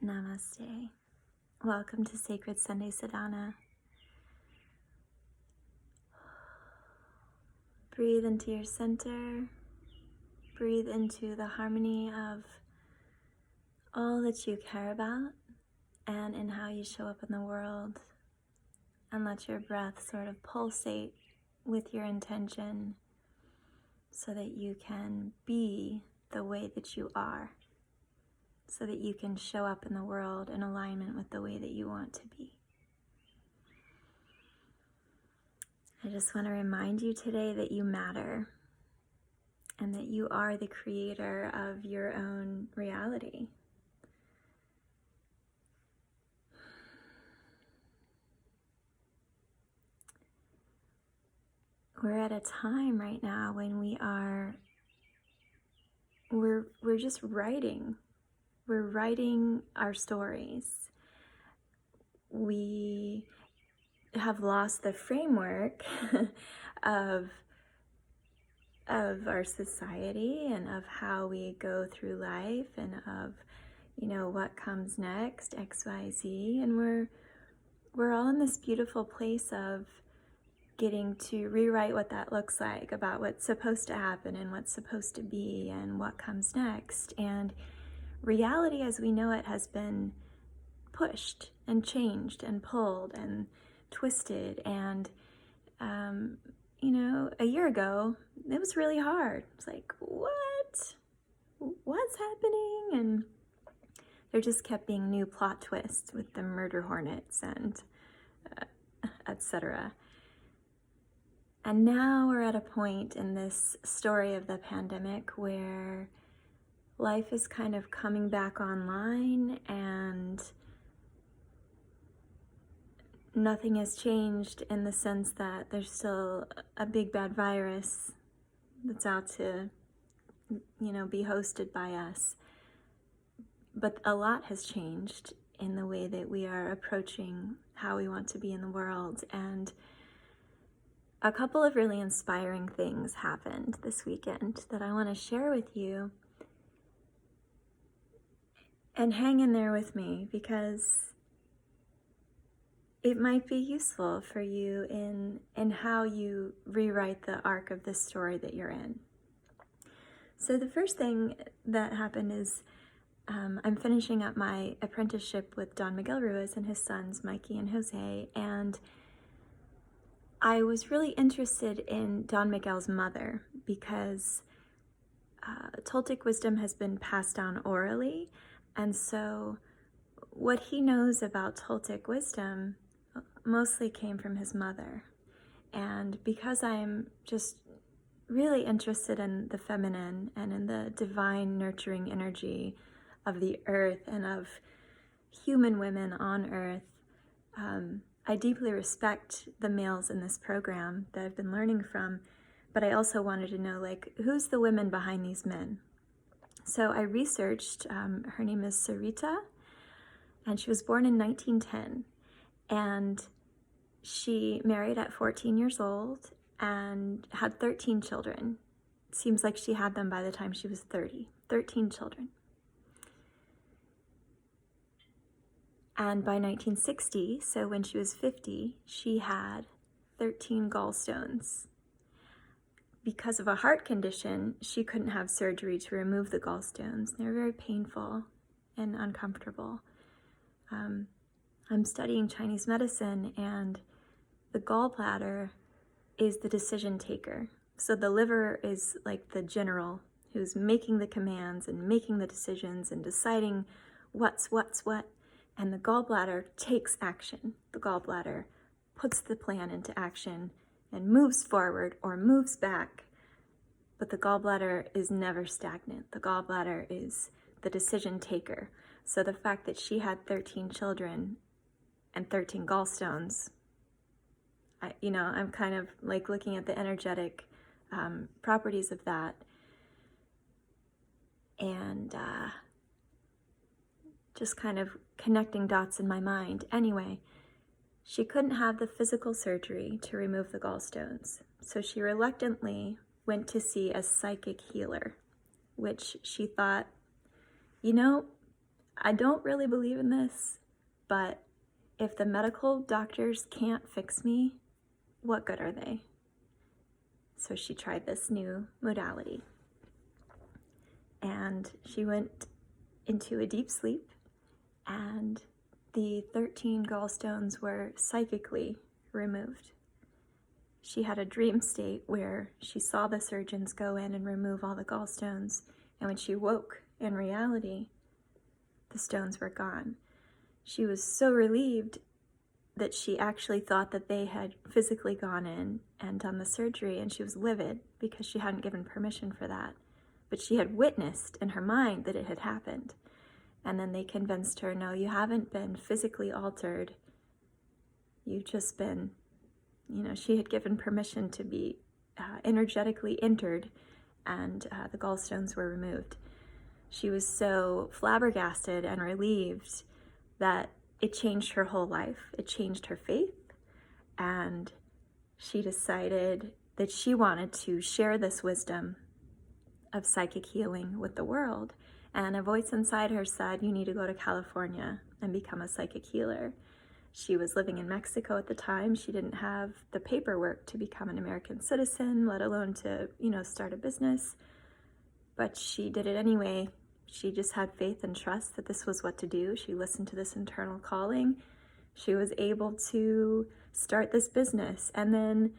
Namaste. Welcome to Sacred Sunday Sadhana. Breathe into your center. Breathe into the harmony of all that you care about and in how you show up in the world. And let your breath sort of pulsate with your intention so that you can be the way that you are, so that you can show up in the world in alignment with the way that you want to be. I just want to remind you today that you matter and that you are the creator of your own reality. We're at a time right now when we're just writing. We're writing our stories. We have lost the framework of our society and of how we go through life and of, what comes next, X, Y, Z. And we're all in this beautiful place of getting to rewrite what that looks like, about what's supposed to happen and what's supposed to be and what comes next. And reality as we know it has been pushed and changed and pulled and twisted. And, a year ago, it was really hard. It's like, what's happening? And there just kept being new plot twists with the murder hornets and etc. And now we're at a point in this story of the pandemic where life is kind of coming back online and nothing has changed in the sense that there's still a big bad virus that's out to, be hosted by us. But a lot has changed in the way that we are approaching how we want to be in the world. And a couple of really inspiring things happened this weekend that I want to share with you. And hang in there with me because it might be useful for you in how you rewrite the arc of the story that you're in. So the first thing that happened is I'm finishing up my apprenticeship with Don Miguel Ruiz and his sons, Mikey and Jose, and I was really interested in Don Miguel's mother because Toltec wisdom has been passed down orally, and so what he knows about Toltec wisdom mostly came from his mother. And because I'm just really interested in the feminine and in the divine nurturing energy of the earth and of human women on earth, I deeply respect the males in this program that I've been learning from, but I also wanted to know, who's the women behind these men? So I researched, her name is Sarita, and she was born in 1910, and she married at 14 years old and had 13 children. It seems like she had them by the time she was 30, 13 children. And by 1960, so when she was 50, she had 13 gallstones. Because of a heart condition, she couldn't have surgery to remove the gallstones. They were very painful and uncomfortable. I'm studying Chinese medicine, and the gallbladder is the decision taker. So the liver is like the general who's making the commands and making the decisions and deciding what's what. And the gallbladder takes action. The gallbladder puts the plan into action and moves forward or moves back. But the gallbladder is never stagnant. The gallbladder is the decision taker. So the fact that she had 13 children and 13 gallstones, I'm kind of like looking at the energetic properties of that. And just kind of connecting dots in my mind. Anyway, she couldn't have the physical surgery to remove the gallstones, so she reluctantly went to see a psychic healer, which she thought, I don't really believe in this, but if the medical doctors can't fix me, what good are they? So she tried this new modality. And she went into a deep sleep, and the 13 gallstones were psychically removed. She had a dream state where she saw the surgeons go in and remove all the gallstones, and when she woke in reality, the stones were gone. She was so relieved that she actually thought that they had physically gone in and done the surgery, and she was livid because she hadn't given permission for that. But she had witnessed in her mind that it had happened. And then they convinced her, no, you haven't been physically altered. You've just been, she had given permission to be energetically entered, and the gallstones were removed. She was so flabbergasted and relieved that it changed her whole life. It changed her faith, and she decided that she wanted to share this wisdom of psychic healing with the world. And a voice inside her said, you need to go to California and become a psychic healer. She was living in Mexico at the time. She didn't have the paperwork to become an American citizen, let alone to, start a business. But she did it anyway. She just had faith and trust that this was what to do. She listened to this internal calling. She was able to start this business. And then,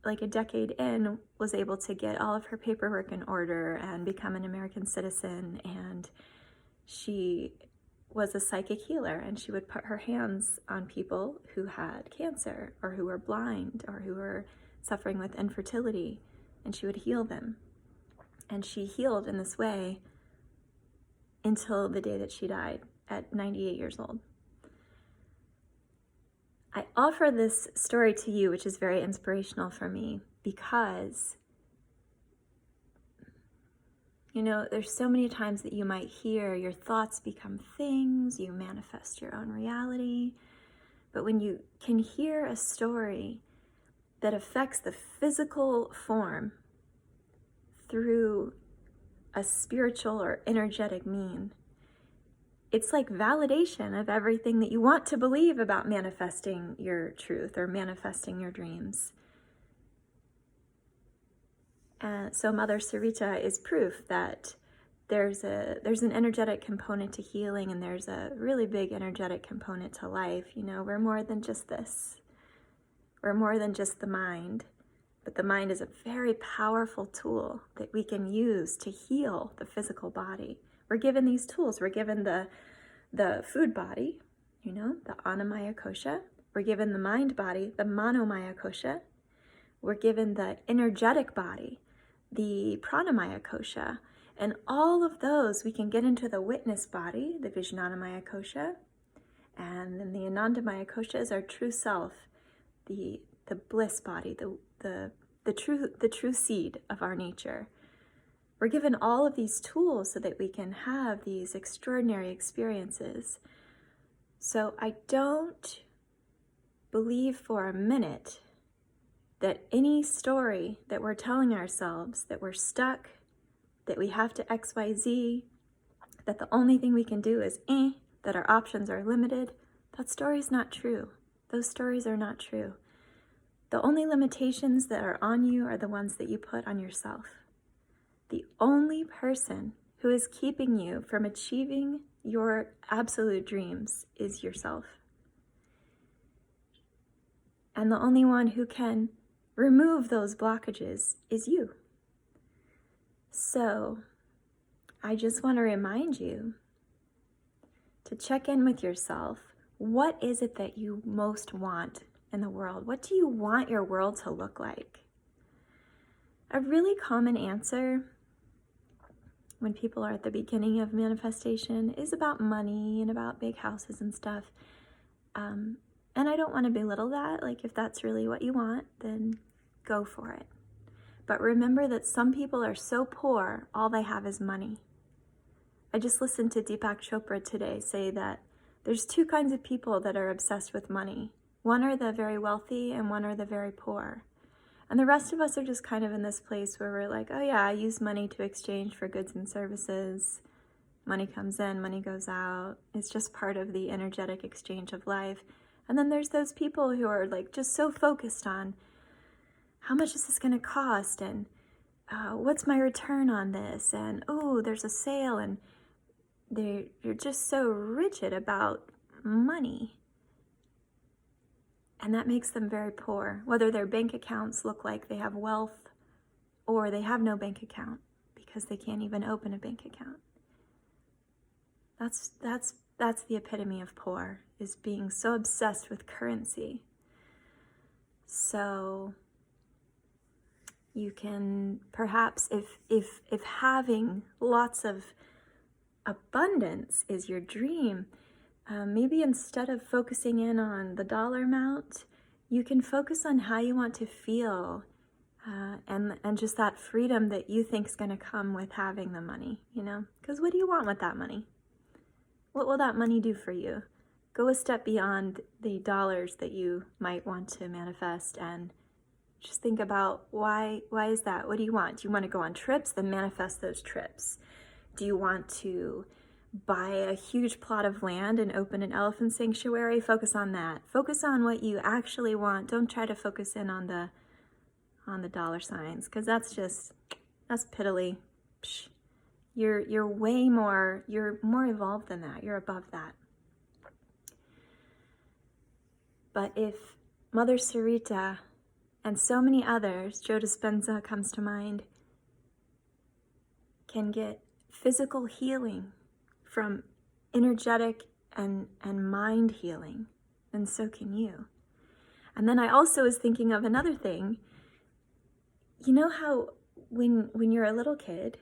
like a decade in, was able to get all of her paperwork in order and become an American citizen. And she was a psychic healer, and she would put her hands on people who had cancer or who were blind or who were suffering with infertility, and she would heal them. And she healed in this way until the day that she died at 98 years old. I offer this story to you, which is very inspirational for me, because, there's so many times that you might hear your thoughts become things, you manifest your own reality. But when you can hear a story that affects the physical form through a spiritual or energetic mean, it's like validation of everything that you want to believe about manifesting your truth or manifesting your dreams. And so Mother Sarita is proof that there's an energetic component to healing, and there's a really big energetic component to life. We're more than just this. We're more than just the mind. But the mind is a very powerful tool that we can use to heal the physical body. We're given these tools. We're given the food body, the Annamaya Kosha. We're given the mind body, the Manomaya Kosha. We're given the energetic body, the Pranamaya Kosha. And all of those we can get into the witness body, the Vijnanamaya Kosha. And then the Anandamaya Kosha is our true self, the bliss body, the true seed of our nature. We're given all of these tools so that we can have these extraordinary experiences. So I don't believe for a minute that any story that we're telling ourselves, that we're stuck, that we have to XYZ, that the only thing we can do is that our options are limited, that story's not true. Those stories are not true. The only limitations that are on you are the ones that you put on yourself. The only person who is keeping you from achieving your absolute dreams is yourself. And the only one who can remove those blockages is you. So, I just want to remind you to check in with yourself. What is it that you most want in the world? What do you want your world to look like? A really common answer when people are at the beginning of manifestation is about money and about big houses and stuff. And I don't want to belittle that. Like, if that's really what you want, then go for it. But remember that some people are so poor, all they have is money. I just listened to Deepak Chopra today say that there's two kinds of people that are obsessed with money. One are the very wealthy, and one are the very poor. And the rest of us are just kind of in this place where we're like, oh yeah, I use money to exchange for goods and services. Money comes in, money goes out. It's just part of the energetic exchange of life. And then there's those people who are like just so focused on how much is this going to cost, and what's my return on this, and oh, there's a sale, and you're just so rigid about money. And that makes them very poor, whether their bank accounts look like they have wealth or they have no bank account because they can't even open a bank account. That's the epitome of poor, is being so obsessed with currency. So you can perhaps, if having lots of abundance is your dream, maybe instead of focusing in on the dollar amount, you can focus on how you want to feel, and just that freedom that you think is going to come with having the money, Because what do you want with that money? What will that money do for you? Go a step beyond the dollars that you might want to manifest, and just think about why is that? What do you want? Do you want to go on trips? Then manifest those trips. Do you want to buy a huge plot of land and open an elephant sanctuary? Focus on that. Focus on what you actually want. Don't try to focus in on the dollar signs, because that's piddly. Psh. You're way more, you're more evolved than that. You're above that. But if Mother Sarita and so many others, Joe Dispenza comes to mind, can get physical healing from energetic and mind healing, then so can you. And then I also was thinking of another thing. You know how when you're a little kid,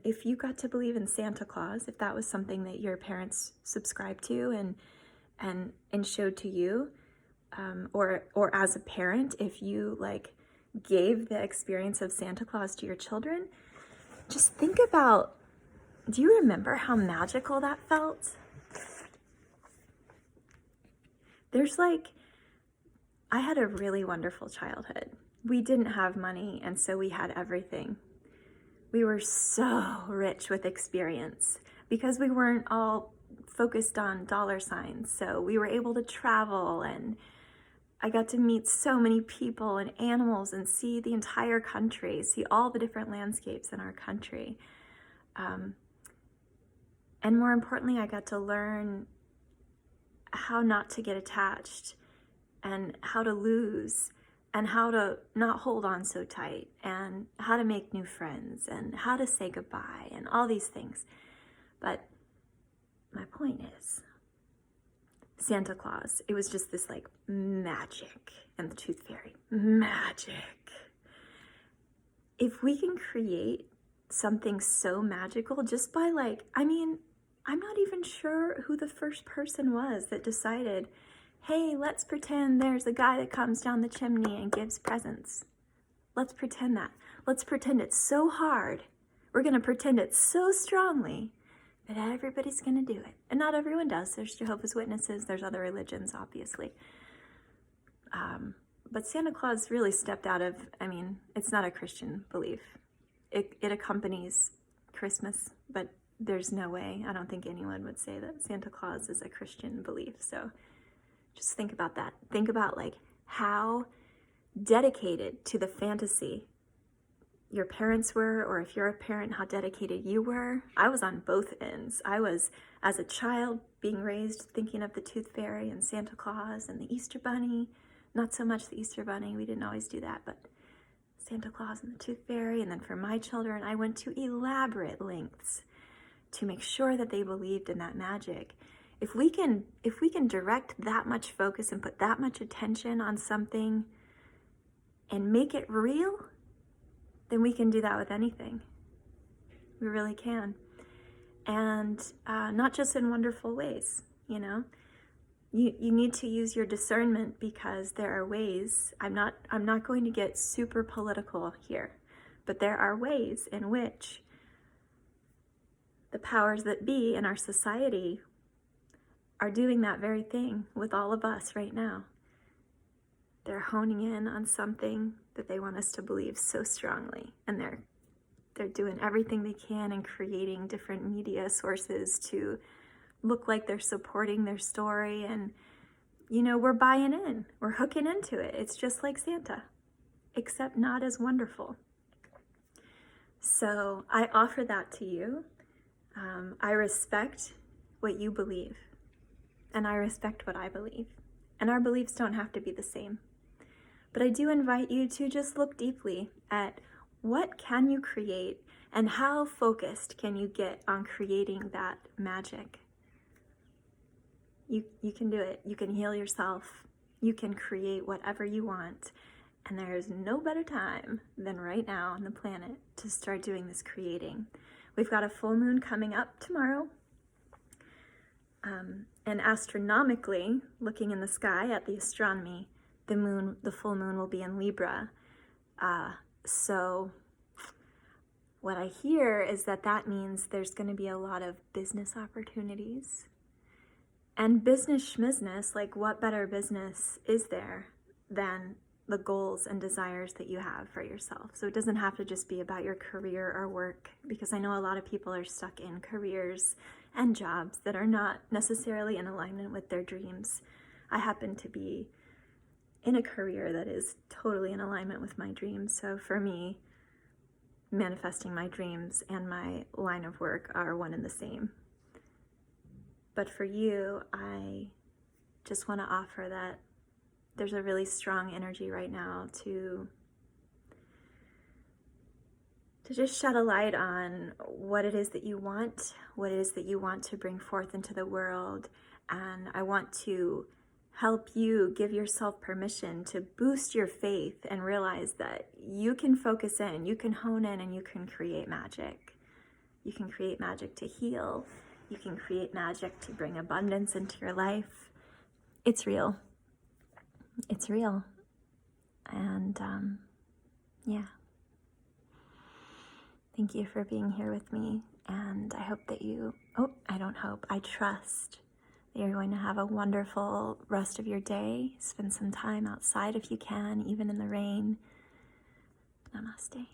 if you got to believe in Santa Claus, if that was something that your parents subscribed to and showed to you, or as a parent, if you gave the experience of Santa Claus to your children, just think about, do you remember how magical that felt? I had a really wonderful childhood. We didn't have money, and so we had everything. We were so rich with experience because we weren't all focused on dollar signs. So we were able to travel, and I got to meet so many people and animals and see the entire country, see all the different landscapes in our country. And more importantly, I got to learn how not to get attached, and how to lose, and how to not hold on so tight, and how to make new friends, and how to say goodbye, and all these things. But my point is, Santa Claus, it was just this magic, and the Tooth Fairy, magic. If we can create something so magical just by I'm not even sure who the first person was that decided, hey, let's pretend there's a guy that comes down the chimney and gives presents. Let's pretend that. Let's pretend it's so hard. We're going to pretend it so strongly that everybody's going to do it. And not everyone does. There's Jehovah's Witnesses. There's other religions, obviously. But Santa Claus really stepped out of, it's not a Christian belief. It accompanies Christmas, but there's no way. I don't think anyone would say that Santa Claus is a Christian belief. So just think about that. Think about how dedicated to the fantasy your parents were, or if you're a parent, how dedicated you were. I was on both ends. I was, as a child, being raised thinking of the Tooth Fairy and Santa Claus and the Easter Bunny. Not so much the Easter Bunny, we didn't always do that, but Santa Claus and the Tooth Fairy. And then for my children, I went to elaborate lengths to make sure that they believed in that magic. If we can direct that much focus and put that much attention on something and make it real, then we can do that with anything. We really can. And not just in wonderful ways, You need to use your discernment, because there are ways, I'm not going to get super political here, but there are ways in which the powers that be in our society are doing that very thing with all of us right now. They're honing in on something that they want us to believe so strongly, and they're They're doing everything they can and creating different media sources to look like they're supporting their story. And, you know, we're buying in, we're hooking into it. It's just like Santa, except not as wonderful. So I offer that to you. I respect what you believe, and I respect what I believe. And our beliefs don't have to be the same. But I do invite you to just look deeply at what can you create and how focused can you get on creating that magic. You can do it. You can heal yourself. You can create whatever you want. And there is no better time than right now on the planet to start doing this creating. We've got a full moon coming up tomorrow. And astronomically, looking in the sky at the astronomy, the full moon will be in Libra. So what I hear is that means there's going to be a lot of business opportunities. And business schmizness, like what better business is there than the goals and desires that you have for yourself? So it doesn't have to just be about your career or work, because I know a lot of people are stuck in careers and jobs that are not necessarily in alignment with their dreams. I happen to be in a career that is totally in alignment with my dreams. So for me, manifesting my dreams and my line of work are one and the same. But for you, I just want to offer that there's a really strong energy right now to just shed a light on what it is that you want, what it is that you want to bring forth into the world. And I want to help you give yourself permission to boost your faith and realize that you can focus in, you can hone in, and you can create magic. You can create magic to heal. You can create magic to bring abundance into your life. It's real. It's real. And yeah. Thank you for being here with me. And I hope that I trust that you're going to have a wonderful rest of your day. Spend some time outside if you can, even in the rain. Namaste.